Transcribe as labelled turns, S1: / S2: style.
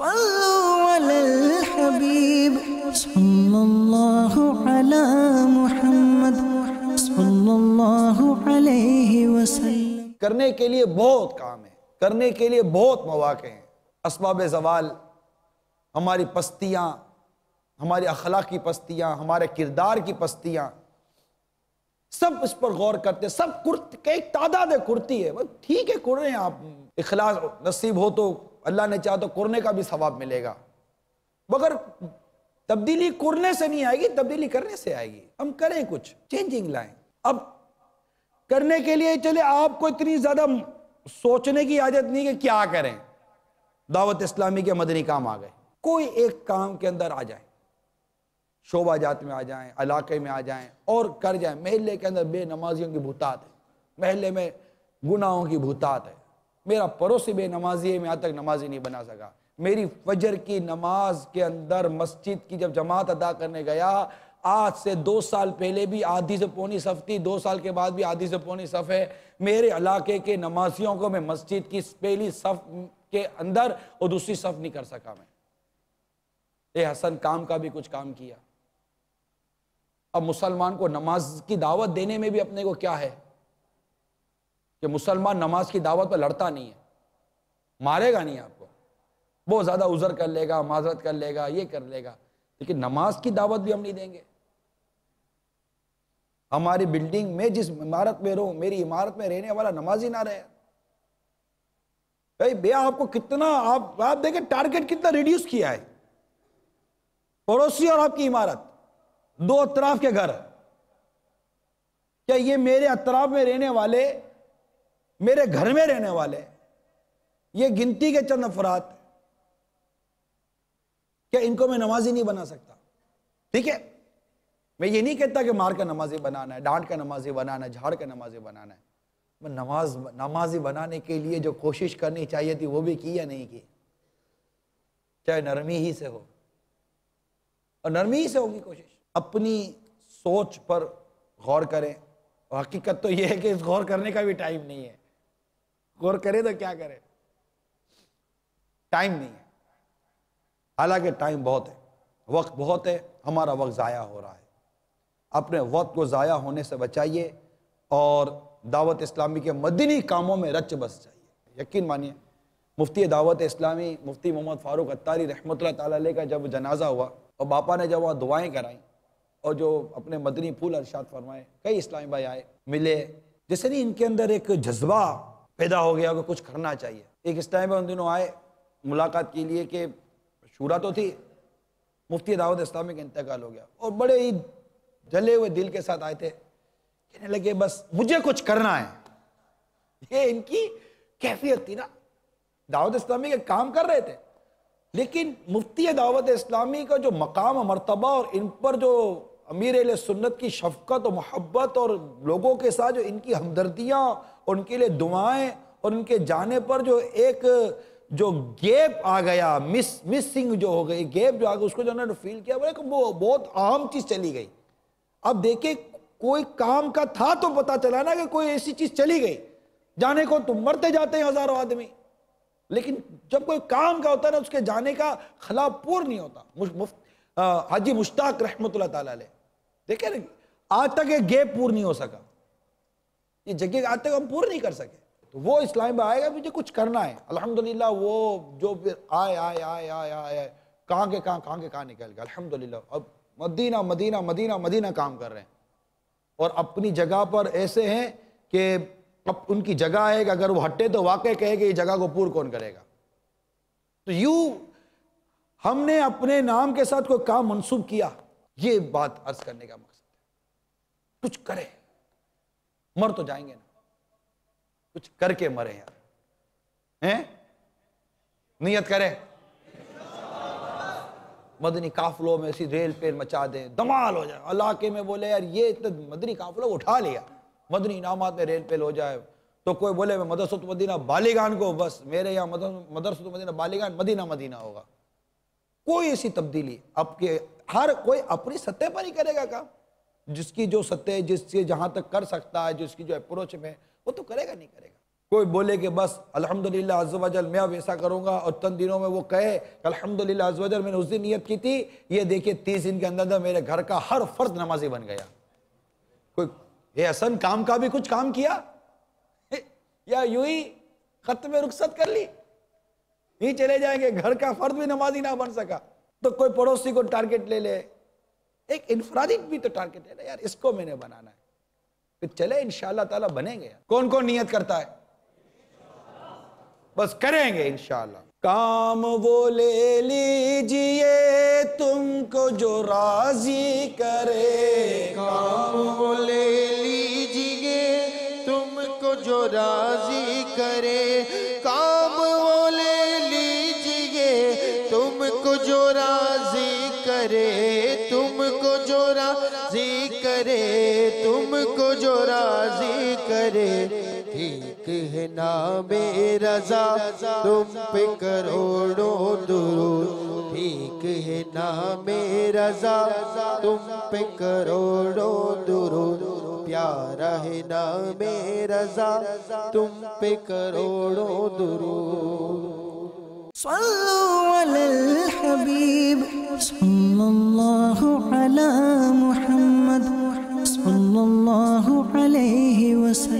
S1: صلوا علی الحبیب صلی اللہ علی محمد صلی اللہ علیہ وسلم۔
S2: کرنے کے لیے بہت کام ہے، کرنے کے لیے بہت مواقع ہیں۔ اسباب زوال، ہماری پستیاں، ہماری اخلاقی پستیاں، ہمارے کردار کی پستیاں، سب اس پر غور کرتے ہیں۔ سب ایک تعداد کرتی ہے، ٹھیک ہے کر رہے ہیں آپ، اخلاص نصیب ہو تو اللہ نے چاہا تو کرنے کا بھی ثواب ملے گا، مگر تبدیلی کرنے سے نہیں آئے گی، تبدیلی کرنے سے آئے گی۔ ہم کریں کچھ چینجنگ لائیں۔ اب کرنے کے لیے چلے آپ کو اتنی زیادہ سوچنے کی عادت نہیں کہ کیا کریں، دعوت اسلامی کے مدنی کام آ گئے، کوئی ایک کام کے اندر آ جائیں، شعبہ جات میں آ جائیں، علاقے میں آ جائیں اور کر جائیں۔ محلے کے اندر بے نمازیوں کی بھوتات ہے، محلے میں گناہوں کی بھوتات ہے، میرا پڑوسی بے نمازی ہے، میں آج تک نمازی نہیں بنا سکا۔ میری فجر کی نماز کے اندر مسجد کی جب جماعت ادا کرنے گیا، آج سے 2 سال پہلے بھی آدھی سے پونی صف تھی، 2 سال کے بعد بھی آدھی سے پونی صف ہے۔ میرے علاقے کے نمازیوں کو میں مسجد کی پہلی صف کے اندر اور دوسری صف نہیں کر سکا۔ میں اے حسن کام کا بھی کچھ کام کیا۔ اب مسلمان کو نماز کی دعوت دینے میں بھی اپنے کو کیا ہے کہ مسلمان نماز کی دعوت پر لڑتا نہیں ہے، مارے گا نہیں آپ کو، بہت زیادہ عذر کر لے گا، معذرت کر لے گا، یہ کر لے گا، لیکن نماز کی دعوت بھی ہم نہیں دیں گے۔ ہماری بلڈنگ میں جس عمارت میں رہوں، میری عمارت میں رہنے والا نمازی نہ رہے، بھئی آپ کو کتنا آپ دیکھیں ٹارگٹ کتنا ریڈیوس کیا ہے۔ پڑوسی اور آپ کی عمارت، 2 اطراف کے گھر، کیا یہ میرے اطراف میں رہنے والے، میرے گھر میں رہنے والے، یہ گنتی کے چند افراد، کیا ان کو میں نمازی نہیں بنا سکتا؟ ٹھیک ہے، میں یہ نہیں کہتا کہ مار کا نمازی بنانا ہے، ڈانٹ کا نمازی بنانا ہے، جھاڑ کا نمازی بنانا ہے۔ میں نمازی بنانے کے لیے جو کوشش کرنی چاہیے تھی وہ بھی کی یا نہیں کی، چاہے نرمی ہی سے ہو، اور نرمی ہی سے ہوگی کوشش۔ اپنی سوچ پر غور کریں، اور حقیقت تو یہ ہے کہ اس غور کرنے کا بھی ٹائم نہیں ہے، غور کرے تو کیا کرے، ٹائم نہیں ہے۔ حالانکہ ٹائم بہت ہے، وقت بہت ہے، ہمارا وقت ضائع ہو رہا ہے۔ اپنے وقت کو ضائع ہونے سے بچائیے اور دعوت اسلامی کے مدنی کاموں میں رچ بس جائیے۔ یقین مانیے، مفتی دعوت اسلامی مفتی محمد فاروق عطاری رحمۃ اللہ تعالی علیہ کا جب جنازہ ہوا اور باپا نے جب وہاں دعائیں کرائیں اور جو اپنے مدنی پھول ارشاد فرمائے، کئی اسلامی بھائی آئے ملے، جیسے نہیں ان کے اندر ایک جذبہ پیدا ہو گیا کہ کچھ کرنا چاہیے۔ ایک اسلامی بھائی ان دنوں آئے ملاقات کے لیے کہ شورا تو تھی، مفتی دعوت اسلامی کا انتقال ہو گیا، اور بڑے ہی جلے ہوئے دل کے ساتھ آئے تھے، کہنے لگے بس مجھے کچھ کرنا ہے۔ یہ ان کی کیفیت تھی نا، دعوت اسلامی کے کام کر رہے تھے، لیکن مفتی دعوت اسلامی کا جو مقام و مرتبہ اور ان پر جو امیر اہل سنت کی شفقت و محبت اور لوگوں کے ساتھ جو ان کی ہمدردیاں اور ان کے لیے دعائیں اور ان کے جانے پر جو ایک جو گیپ آ گیا، مسنگ جو ہو گئی، گیپ جو آ گیا، اس کو جو انہوں نے فیل کیا، وہ بہت عام چیز چلی گئی۔ اب دیکھیں کوئی کام کا تھا تو پتا چلا نا کہ کوئی ایسی چیز چلی گئی، جانے کو تو مرتے جاتے ہیں ہزاروں آدمی، لیکن جب کوئی کام کا ہوتا ہے نا، اس کے جانے کا خلاف پور نہیں ہوتا۔ حاجی مشتاق رحمۃ اللہ تعالی علیہ، دیکھیں نا آج تک یہ گیپ پور نہیں ہو سکا، یہ جگہ آج تک ہم پور نہیں کر سکے۔ تو وہ اسلام میں آئے گا، مجھے کچھ کرنا ہے، الحمدللہ وہ جو پھر آئے کہاں کے کہاں نکل گیا، الحمدللہ اب مدینہ مدینہ مدینہ مدینہ کام کر رہے ہیں، اور اپنی جگہ پر ایسے ہیں کہ اب ان کی جگہ ہے کہ اگر وہ ہٹے تو واقع کہے کہ یہ جگہ کو پور کون کرے گا۔ تو یوں ہم نے اپنے نام کے ساتھ کوئی کام منسوب کیا، یہ بات عرض کرنے کا مقصد ہے۔ کچھ کرے، مر تو جائیں گے نا، کچھ کر کے مرے یار، نیت کرے، مدنی قافلوں میں ایسی ریل پیل مچا دیں، دمال ہو جائے، علاقے میں بولے یار یہ اتنا مدنی قافلہ اٹھا لیا، مدنی انعامات میں ریل پیل ہو جائے، تو کوئی بولے میں مدرسۃ مدینہ بالیگان کو، بس میرے یہاں مدرسۃ مدینہ بالیگان مدینہ مدینہ ہوگا۔ کوئی ایسی تبدیلی اب کہ ہر کوئی اپنی سطح پر ہی کرے گا کام، جس کی جو سطح، جس سے جہاں تک کر سکتا ہے، جس کی جو اپروچ میں، وہ تو کرے گا نہیں کرے گا۔ کوئی بولے کہ بس الحمدللہ عز و جل میں اب ایسا کروں گا، اور چند دنوں میں وہ کہے کہ الحمدللہ عز و جل میں نے اس دن نیت کی تھی، یہ دیکھیں 30 دن کے اندر میرے گھر کا ہر فرد نمازی بن گیا۔ کوئی اے حسن کام کا بھی کچھ کام کیا یا یوں ہی ختم رخصت کر لی، نہیں چلے جائیں گے، گھر کا فرد بھی نمازی نہ بن سکا؟ تو کوئی پڑوسی کو ٹارگٹ لے لے، ایک انفرادی بھی تو ٹارگٹ لے لے، یار اس کو میں نے بنانا ہے، پھر چلے انشاءاللہ تعالیٰ بنیں گے۔ کون کون نیت کرتا ہے؟ بس کریں گے انشاءاللہ۔ کام وہ لے لیجئے تم کو جو راضی کرے،
S3: کام وہ لے لیجئے تم کو جو راضی کرے، کام وہ لے لیجئے تم کو جو راضی کرے، تم کو جو راضی کرے، تم کو جو راضی کرے۔ ٹھیک ہے نام رضا تم پہ کروڑوں درود، ٹھیک ہے نام رضا تم پہ کروڑوں درود، پیارا ہے نام رضا تم پہ کروڑوں درود۔
S1: صلوا علی الحبیب صلی اللہ علی محمد صلی اللہ علیہ وسلم۔